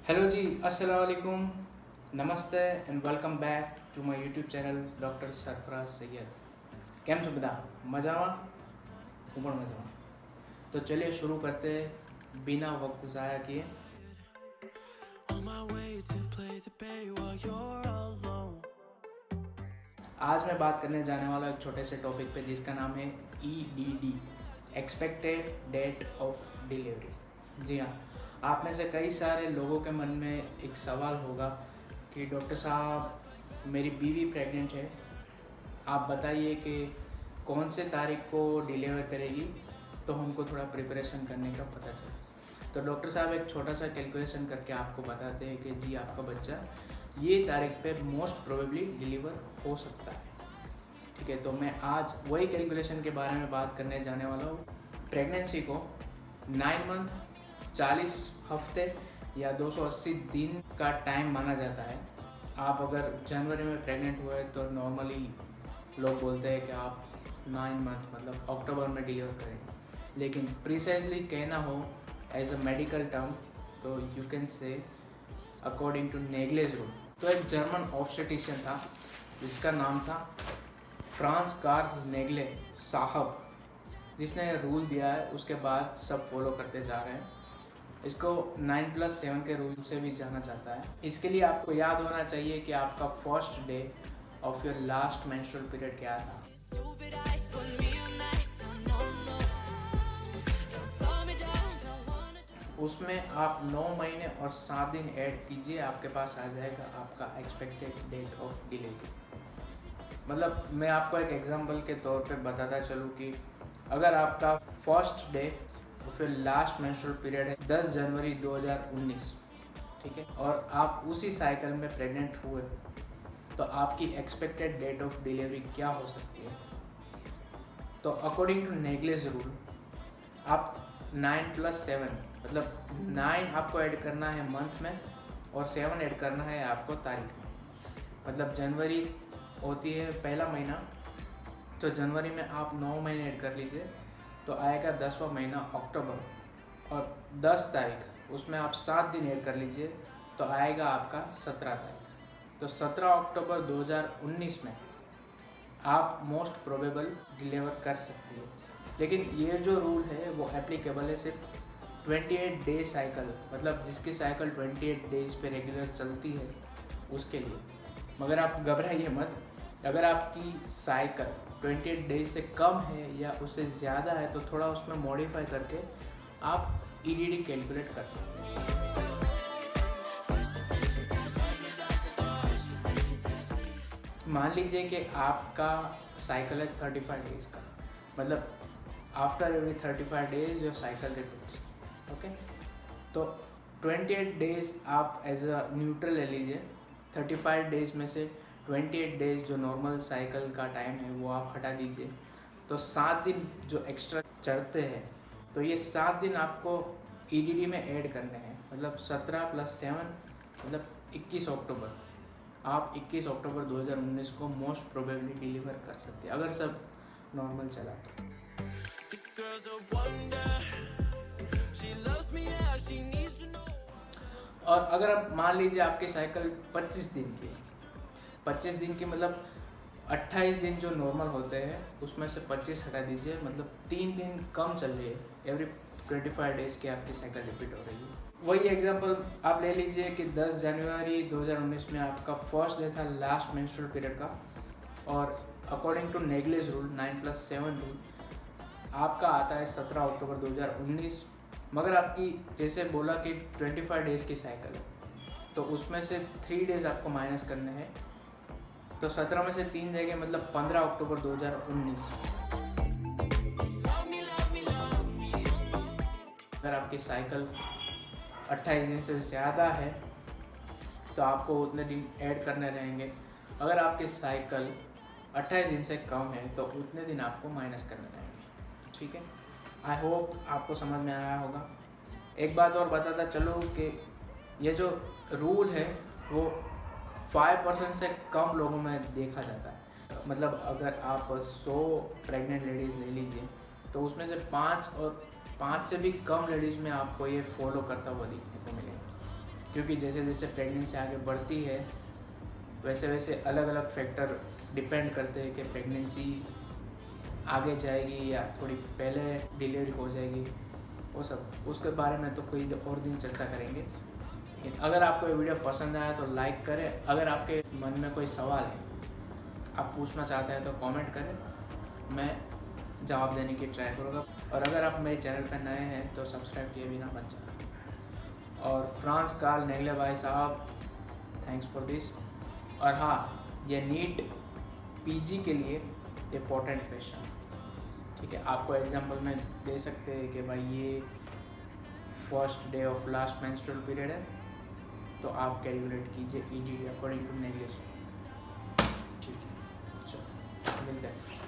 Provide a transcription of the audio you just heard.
Hello जी, अस्सलाम वालेकुम, नमस्ते and welcome back to my YouTube channel doctor Sarfaraz Syed. કેમ છો બધા? મજામાં? હું પણ મજામાં। तो चलिए शुरू करते हैं बिना वक्त ज़ाया किए। On my way to play the bay while you're alone. आज मैं बात करने जाने वाला एक छोटे से टॉपिक पे जिसका नाम है EDD, expected date of delivery. जी हाँ, आप में से कई सारे लोगों के मन में एक सवाल होगा कि डॉक्टर साहब मेरी बीवी प्रेग्नेंट है, आप बताइए कि कौन से तारीख को डिलीवर करेगी तो हमको थोड़ा प्रिपरेशन करने का पता चले। तो डॉक्टर साहब एक छोटा सा कैलकुलेशन करके आपको बताते हैं कि जी आपका बच्चा ये तारीख पे मोस्ट प्रोबेबली डिलीवर हो सकता है। ठीक है, तो मैं आज वही कैलकुलेशन के बारे में बात करने जाने वाला हूँ। प्रेगनेंसी को 9 मंथ 40 हफ्ते या 280 दिन का टाइम माना जाता है। आप अगर जनवरी में प्रेग्नेंट हुए तो नॉर्मली लोग बोलते हैं कि आप 9 मंथ मतलब अक्टूबर में डिलीवर करेंगे, लेकिन प्रिसाइजली कहना हो एज अ मेडिकल टर्म तो you can say according to Naegele's rule. तो एक जर्मन ऑब्स्टेटिशियन था जिसका नाम था फ्रांस कार्ल नेगले साहब, जिसने रूल दिया है, उसके बाद सब फॉलो करते जा रहे हैं। इसको 9+7 के रूल से भी जाना जाता है। इसके लिए आपको याद होना चाहिए कि आपका first day of your last menstrual period क्या था। Stupid eyes put me on ice, so no more. Don't slow me down, don't wanna do. उसमें आप 9 महीने और 7 दिन ऐड कीजिए, आपके पास आ जाएगा आपका एक्सपेक्टेड डेट ऑफ डिलीवरी। मतलब मैं आपको एक एग्जांपल के तौर पे बताता चलूँ कि अगर आपका फर्स्ट डे और फिर लास्ट मेंस्ट्रुअल पीरियड है 10 जनवरी 2019, ठीक है, और आप उसी साइकिल में प्रेग्नेंट हुए तो आपकी एक्सपेक्टेड डेट ऑफ डिलीवरी क्या हो सकती है। तो अकॉर्डिंग टू नेगलेज रूल आप 9+7 मतलब 9 आपको ऐड करना है मंथ में और 7 ऐड करना है आपको तारीख में। मतलब जनवरी होती है पहला महीना, तो जनवरी में आप 9 महीने ऐड कर लीजिए तो आएगा 10वां महीना अक्टूबर, और 10 तारीख उसमें आप 7 दिन ऐड कर लीजिए तो आएगा आपका 17 तारीख। तो 17 अक्टूबर 2019 में आप मोस्ट प्रोबेबल डिलीवर कर सकती है। लेकिन ये जो रूल है वो एप्लीकेबल है सिर्फ 28 डे साइकिल, मतलब जिसकी साइकिल 28 डेज पे रेगुलर चलती है उसके लिए। मगर आप घबराइए मत, अगर आपकी साइकिल 28 डेज से कम है या उससे ज़्यादा है तो थोड़ा उसमें मॉडिफाई करके आप EDD कैलकुलेट कर सकते हैं। मान लीजिए कि आपका साइकिल है 35 डेज़ का, मतलब after every 35 days your cycle repeats. Okay, तो 28 डेज आप एज अ न्यूट्रल ले लीजिए। 35 डेज में से 28 डेज जो नॉर्मल साइकिल का टाइम है वो आप हटा दीजिए, तो 7 दिन जो एक्स्ट्रा चढ़ते हैं तो ये 7 दिन आपको EDD में ऐड करने हैं। मतलब 17+7 मतलब 21 अक्टूबर। आप 21 अक्टूबर 2019 को मोस्ट प्रोबेबली डिलीवर कर सकते हैं अगर सब नॉर्मल चला तो। This girl's a wonder. She loves me, yeah, she needs to know. और अगर आप मान लीजिए आपकी साइकिल 25 दिन की है, 25 दिन की मतलब 28 दिन जो नॉर्मल होते हैं उसमें से 25 हटा दीजिए, मतलब 3 दिन कम चल रही है। एवरी 25 डेज़ की आपकी साइकिल रिपीट हो रही है। वही एग्जांपल आप ले लीजिए कि 10 जनवरी 2019 में आपका फर्स्ट डे था लास्ट मेंस्ट्रुअल पीरियड का, और according to Naegele's rule 9+7 rule आपका आता है 17 अक्टूबर 2019। मगर आपकी जैसे बोला कि 25 डेज़ की साइकिल है तो उसमें से 3 डेज़ आपको माइनस करने हैं, तो 17 में से 3 जाएंगे, मतलब 15 अक्टूबर 2019। Love me, love me, love me. अगर आपकी साइकिल 28 दिन से ज़्यादा है तो आपको उतने दिन ऐड करने रहेंगे। अगर आपकी साइकिल 28 दिन से कम है तो उतने दिन आपको माइनस करने रहेंगे। ठीक है, आई होप आपको समझ में आया होगा। एक बात और बताता चलो कि ये जो रूल है वो 5% से कम लोगों में देखा जाता है। मतलब अगर आप 100 प्रेग्नेंट लेडीज़ ले लीजिए तो उसमें से 5 से भी कम लेडीज़ में आपको ये फॉलो करता हुआ दिखने को मिलेगा। क्योंकि जैसे जैसे प्रेगनेंसी आगे बढ़ती है वैसे वैसे अलग अलग फैक्टर डिपेंड करते हैं कि प्रेगनेंसी आगे जाएगी या थोड़ी पहले डिलीवरी हो जाएगी, वो सब उसके बारे में तो कोई और दिन चर्चा करेंगे। लेकिन अगर आपको ये वीडियो पसंद आया तो लाइक करें, अगर आपके मन में कोई सवाल है आप पूछना चाहते हैं तो कमेंट करें, मैं जवाब देने की ट्राई करूँगा। और अगर आप मेरे चैनल पर नए हैं तो सब्सक्राइब किए बिना मत जाना। और फ्रांस काल नेगले भाई साहब, थैंक्स फॉर दिस। और हाँ, ये नीट पीजी के लिए इम्पोर्टेंट क्वेश्चन, ठीक है, आपको एग्जांपल में दे सकते हैं कि भाई ये first day of last menstrual period है तो आप कैलकुलेट कीजिए ईडीडी अकॉर्डिंग टू नेगलेज। ठीक है, चलो मिलते हैं।